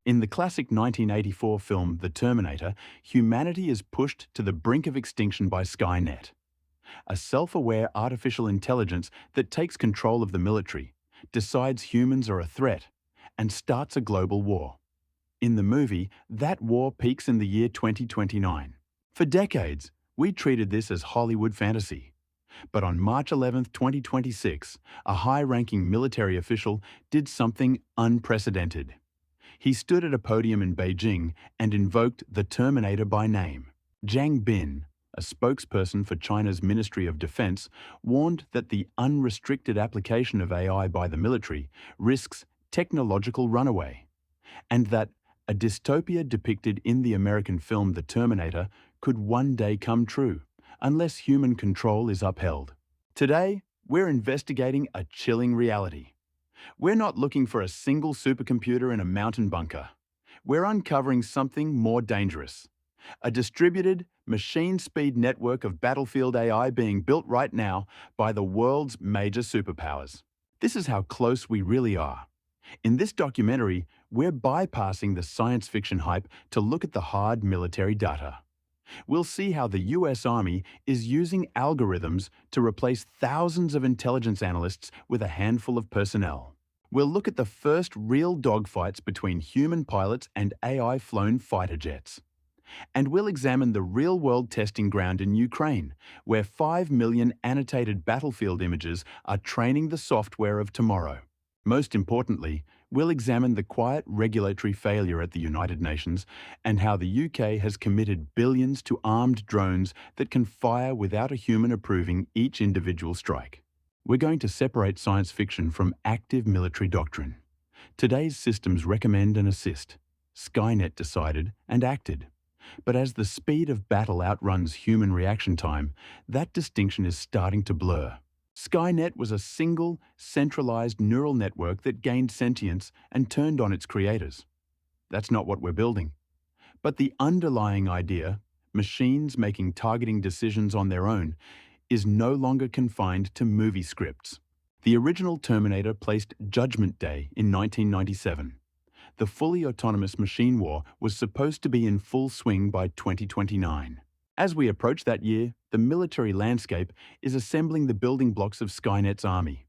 In the classic 1984 film The Terminator, humanity is pushed to the brink of extinction by Skynet, a self-aware artificial intelligence that takes control of the military, decides humans are a threat, and starts a global war. In the movie, that war peaks in the year 2029. For decades, we treated this as Hollywood fantasy. But on March 11, 2026, a high-ranking military official did something unprecedented. He stood at a podium in Beijing and invoked the Terminator by name. Jiang Bin, a spokesperson for China's Ministry of Defense, warned that the unrestricted application of AI by the military risks technological runaway, and that a dystopia depicted in the American film The Terminator could one day come true, unless human control is upheld. Today, we're investigating a chilling reality. We're not looking for a single supercomputer in a mountain bunker. We're uncovering something more dangerous. A distributed, machine-speed network of battlefield AI being built right now by the world's major superpowers. This is how close we really are. In this documentary, we're bypassing the science fiction hype to look at the hard military data. We'll see how the US Army is using algorithms to replace thousands of intelligence analysts with a handful of personnel. We'll look at the first real dogfights between human pilots and AI-flown fighter jets. And we'll examine the real-world testing ground in Ukraine, where 5 million annotated battlefield images are training the software of tomorrow. Most importantly, we'll examine the quiet regulatory failure at the United Nations and how the UK has committed billions to armed drones that can fire without a human approving each individual strike. We're going to separate science fiction from active military doctrine. Today's systems recommend and assist. Skynet decided and acted. But as the speed of battle outruns human reaction time, that distinction is starting to blur. Skynet was a single, centralized neural network that gained sentience and turned on its creators. That's not what we're building. But the underlying idea, machines making targeting decisions on their own, is no longer confined to movie scripts. The original Terminator placed Judgment Day in 1997. The fully autonomous machine war was supposed to be in full swing by 2029. As we approach that year, the military landscape is assembling the building blocks of Skynet's army: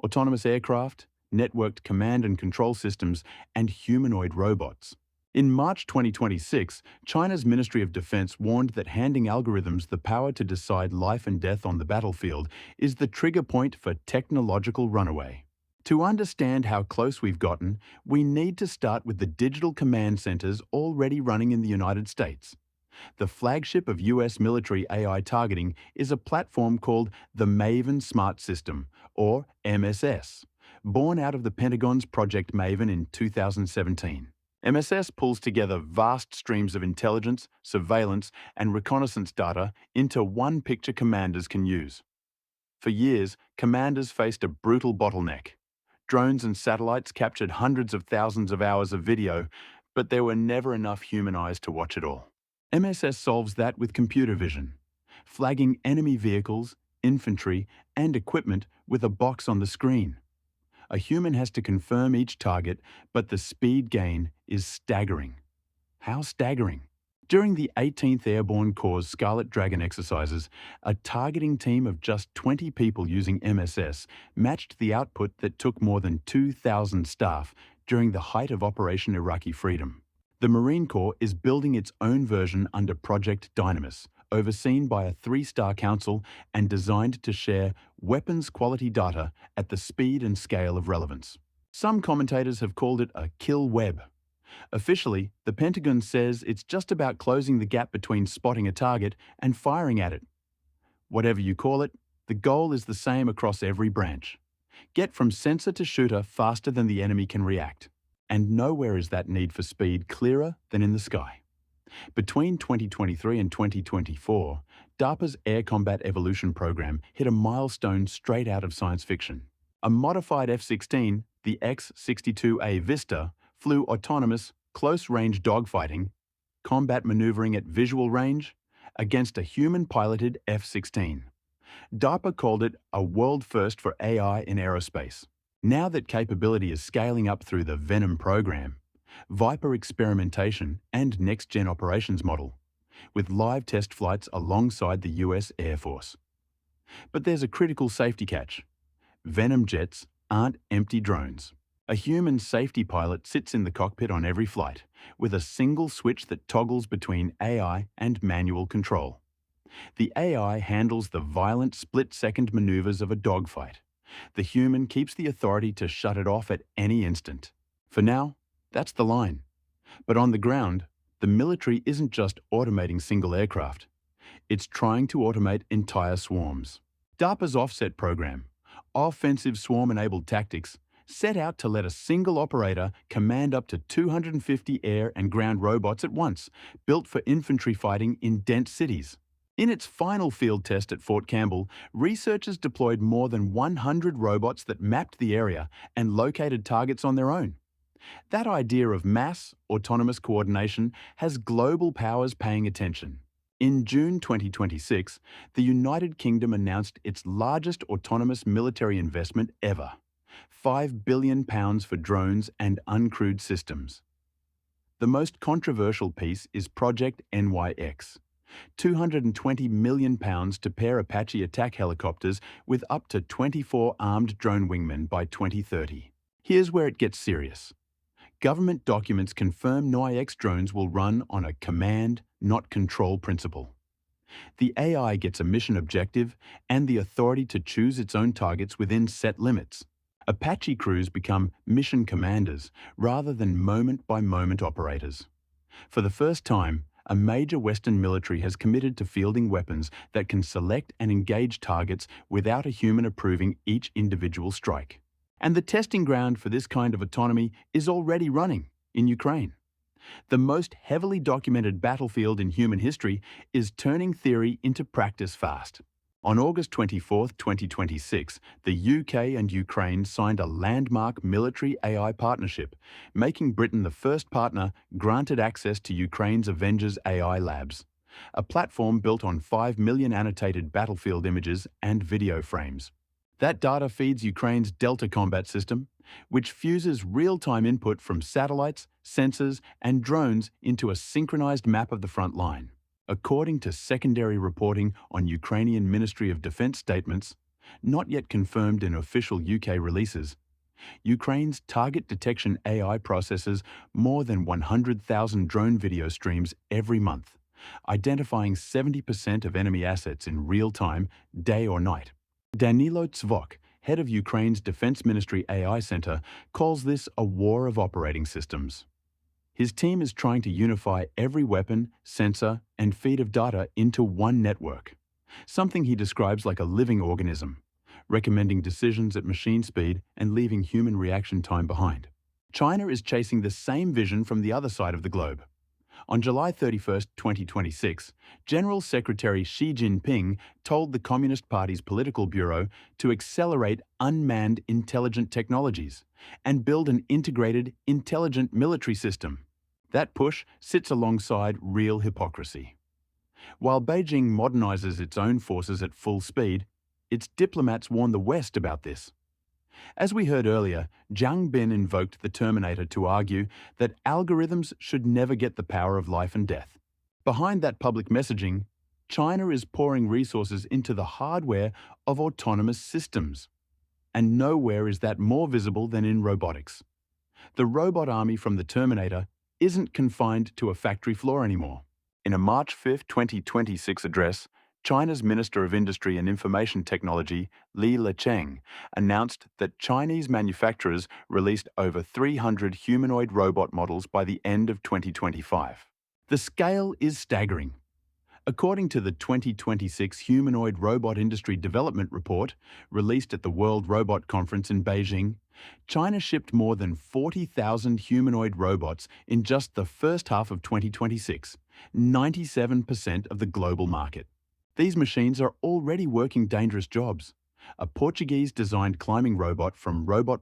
autonomous aircraft, networked command and control systems, and humanoid robots. In March 2026, China's Ministry of Defense warned that handing algorithms the power to decide life and death on the battlefield is the trigger point for technological runaway. To understand how close we've gotten, we need to start with the digital command centers already running in the United States. The flagship of US military AI targeting is a platform called the Maven Smart System, or MSS, born out of the Pentagon's Project Maven in 2017. MSS pulls together vast streams of intelligence, surveillance, and reconnaissance data into one picture commanders can use. For years, commanders faced a brutal bottleneck. Drones and satellites captured hundreds of thousands of hours of video, but there were never enough human eyes to watch it all. MSS solves that with computer vision, flagging enemy vehicles, infantry, and equipment with a box on the screen. A human has to confirm each target, but the speed gain is staggering. How staggering? During the 18th Airborne Corps' Scarlet Dragon exercises, a targeting team of just 20 people using MSS matched the output that took more than 2,000 staff during the height of Operation Iraqi Freedom. The Marine Corps is building its own version under Project Dynamis, overseen by a 3-star council and designed to share weapons-quality data at the speed and scale of relevance. Some commentators have called it a kill web. Officially, the Pentagon says it's just about closing the gap between spotting a target and firing at it. Whatever you call it, the goal is the same across every branch. Get from sensor to shooter faster than the enemy can react. And nowhere is that need for speed clearer than in the sky. Between 2023 and 2024, DARPA's Air Combat Evolution program hit a milestone straight out of science fiction. A modified F-16, the X-62A Vista, flew autonomous, close-range dogfighting, combat maneuvering at visual range, against a human-piloted F-16. DARPA called it a world first for AI in aerospace. Now that capability is scaling up through the Venom program, Viper experimentation and next-gen operations model, with live test flights alongside the US Air Force. But there's a critical safety catch. Venom jets aren't empty drones. A human safety pilot sits in the cockpit on every flight, with a single switch that toggles between AI and manual control. The AI handles the violent split-second maneuvers of a dogfight. The human keeps the authority to shut it off at any instant. For now, that's the line. But on the ground, the military isn't just automating single aircraft. It's trying to automate entire swarms. DARPA's offset program, Offensive Swarm-Enabled Tactics, set out to let a single operator command up to 250 air and ground robots at once, built for infantry fighting in dense cities. In its final field test at Fort Campbell, researchers deployed more than 100 robots that mapped the area and located targets on their own. That idea of mass, autonomous coordination has global powers paying attention. In June 2026, the United Kingdom announced its largest autonomous military investment ever, £5 billion for drones and uncrewed systems. The most controversial piece is Project NYX, £220 million to pair Apache attack helicopters with up to 24 armed drone wingmen by 2030. Here's where it gets serious. Government documents confirm NYX drones will run on a command, not control principle. The AI gets a mission objective and the authority to choose its own targets within set limits. Apache crews become mission commanders rather than moment-by-moment operators. For the first time, a major Western military has committed to fielding weapons that can select and engage targets without a human approving each individual strike. And the testing ground for this kind of autonomy is already running in Ukraine. The most heavily documented battlefield in human history is turning theory into practice fast. On August 24, 2026, the UK and Ukraine signed a landmark military AI partnership, making Britain the first partner granted access to Ukraine's Avengers AI labs, a platform built on 5 million annotated battlefield images and video frames. That data feeds Ukraine's Delta combat system, which fuses real-time input from satellites, sensors, and drones into a synchronized map of the front line. According to secondary reporting on Ukrainian Ministry of Defense statements, not yet confirmed in official UK releases, Ukraine's target detection AI processes more than 100,000 drone video streams every month, identifying 70% of enemy assets in real time, day or night. Danilo Tsvok, head of Ukraine's Defense Ministry AI Center, calls this a war of operating systems. His team is trying to unify every weapon, sensor, and feed of data into one network, something he describes like a living organism, recommending decisions at machine speed and leaving human reaction time behind. China is chasing the same vision from the other side of the globe. On July 31, 2026, General Secretary Xi Jinping told the Communist Party's political bureau to accelerate unmanned intelligent technologies and build an integrated, intelligent military system. That push sits alongside real hypocrisy. While Beijing modernizes its own forces at full speed, its diplomats warn the West about this. As we heard earlier, Jiang Bin invoked the Terminator to argue that algorithms should never get the power of life and death. Behind that public messaging, China is pouring resources into the hardware of autonomous systems. And nowhere is that more visible than in robotics. The robot army from the Terminator isn't confined to a factory floor anymore. In a March 5, 2026 address, China's Minister of Industry and Information Technology, Li Licheng, announced that Chinese manufacturers released over 300 humanoid robot models by the end of 2025. The scale is staggering. According to the 2026 Humanoid Robot Industry Development Report, released at the World Robot Conference in Beijing, China shipped more than 40,000 humanoid robots in just the first half of 2026, 97% of the global market. These machines are already working dangerous jobs. A Portuguese-designed climbing robot from Robot++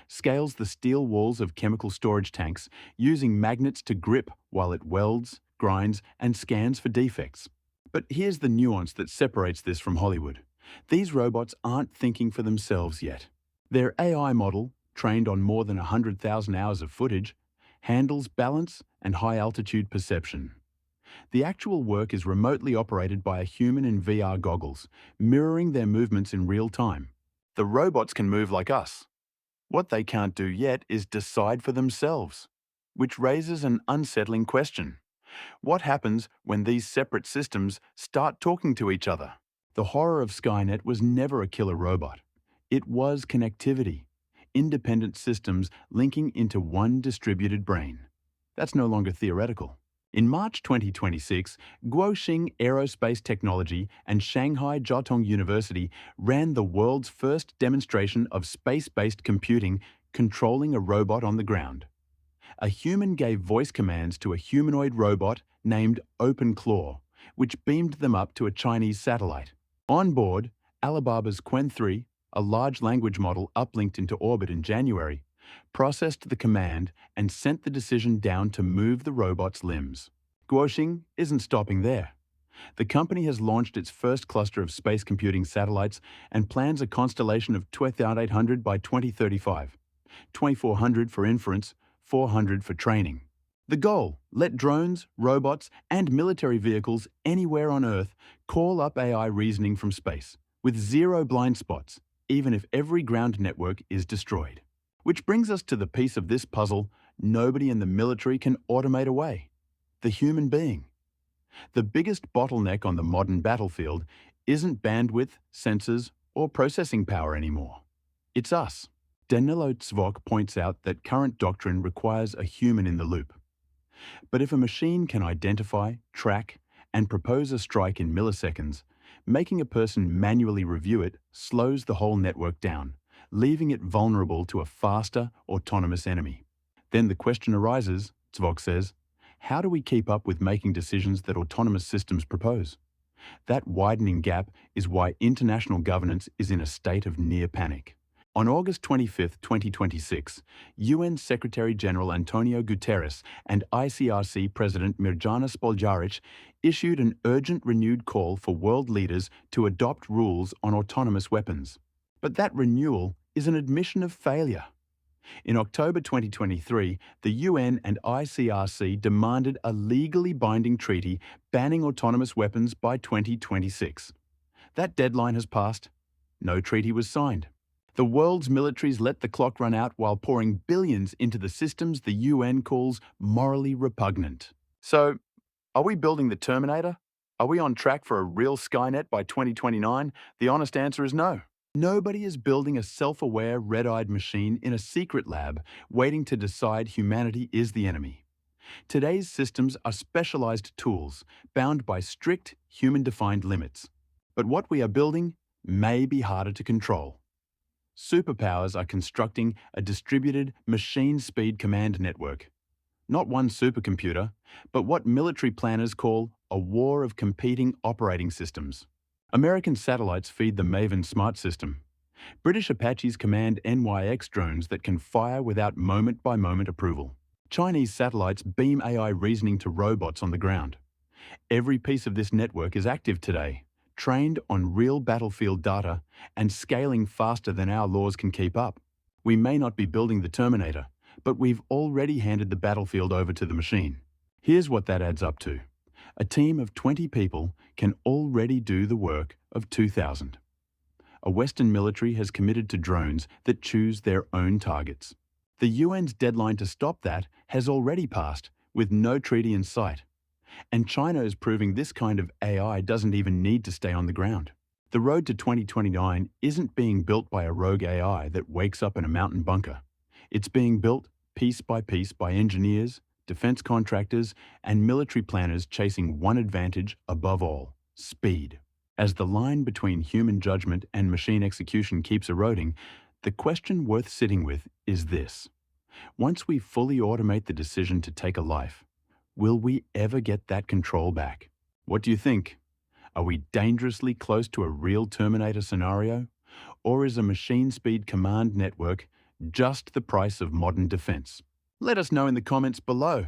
scales the steel walls of chemical storage tanks using magnets to grip while it welds, grinds, and scans for defects. But here's the nuance that separates this from Hollywood. These robots aren't thinking for themselves yet. Their AI model, trained on more than 100,000 hours of footage, handles balance and high-altitude perception. The actual work is remotely operated by a human in VR goggles, mirroring their movements in real time. The robots can move like us. What they can't do yet is decide for themselves, which raises an unsettling question. What happens when these separate systems start talking to each other? The horror of Skynet was never a killer robot. It was connectivity, independent systems linking into one distributed brain. That's no longer theoretical. In March 2026, Guoxing Aerospace Technology and Shanghai Jiaotong University ran the world's first demonstration of space-based computing controlling a robot on the ground. A human gave voice commands to a humanoid robot named OpenClaw, which beamed them up to a Chinese satellite. On board, Alibaba's Qwen3, a large language model uplinked into orbit in January, processed the command and sent the decision down to move the robot's limbs. Guoxing isn't stopping there. The company has launched its first cluster of space computing satellites and plans a constellation of 2,800 by 2035, 2,400 for inference, 400 for training. The goal: let drones, robots, and military vehicles anywhere on Earth call up AI reasoning from space, with zero blind spots, even if every ground network is destroyed. Which brings us to the piece of this puzzle nobody in the military can automate away: the human being. The biggest bottleneck on the modern battlefield isn't bandwidth, sensors, or processing power anymore. It's us. Danilo Tzvok points out that current doctrine requires a human in the loop. But if a machine can identify, track, and propose a strike in milliseconds, making a person manually review it slows the whole network down, leaving it vulnerable to a faster, autonomous enemy. Then the question arises, Tzvok says, how do we keep up with making decisions that autonomous systems propose? That widening gap is why international governance is in a state of near panic. On August 25, 2026, UN Secretary-General Antonio Guterres and ICRC President Mirjana Spoljaric issued an urgent renewed call for world leaders to adopt rules on autonomous weapons. But that renewal is an admission of failure. In October 2023, the UN and ICRC demanded a legally binding treaty banning autonomous weapons by 2026. That deadline has passed. No treaty was signed. The world's militaries let the clock run out while pouring billions into the systems the UN calls morally repugnant. So, are we building the Terminator? Are we on track for a real Skynet by 2029? The honest answer is no. Nobody is building a self-aware, red-eyed machine in a secret lab waiting to decide humanity is the enemy. Today's systems are specialized tools bound by strict, human-defined limits. But what we are building may be harder to control. Superpowers are constructing a distributed, machine-speed command network. Not one supercomputer, but what military planners call a war of competing operating systems. American satellites feed the Maven Smart System. British Apaches command NYX drones that can fire without moment-by-moment approval. Chinese satellites beam AI reasoning to robots on the ground. Every piece of this network is active today, trained on real battlefield data and scaling faster than our laws can keep up. We may not be building the Terminator, but we've already handed the battlefield over to the machine. Here's what that adds up to. A team of 20 people can already do the work of 2,000. A Western military has committed to drones that choose their own targets. The UN's deadline to stop that has already passed, with no treaty in sight. And China is proving this kind of AI doesn't even need to stay on the ground. The road to 2029 isn't being built by a rogue AI that wakes up in a mountain bunker. It's being built piece by engineers, defense contractors, and military planners chasing one advantage above all: speed. As the line between human judgment and machine execution keeps eroding, the question worth sitting with is this: once we fully automate the decision to take a life, will we ever get that control back? What do you think? Are we dangerously close to a real Terminator scenario? Or is a machine-speed command network just the price of modern defense? Let us know in the comments below.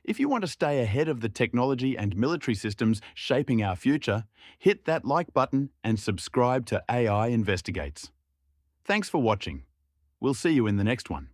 If you want to stay ahead of the technology and military systems shaping our future, hit that like button and subscribe to AI Investigates. Thanks for watching. We'll see you in the next one.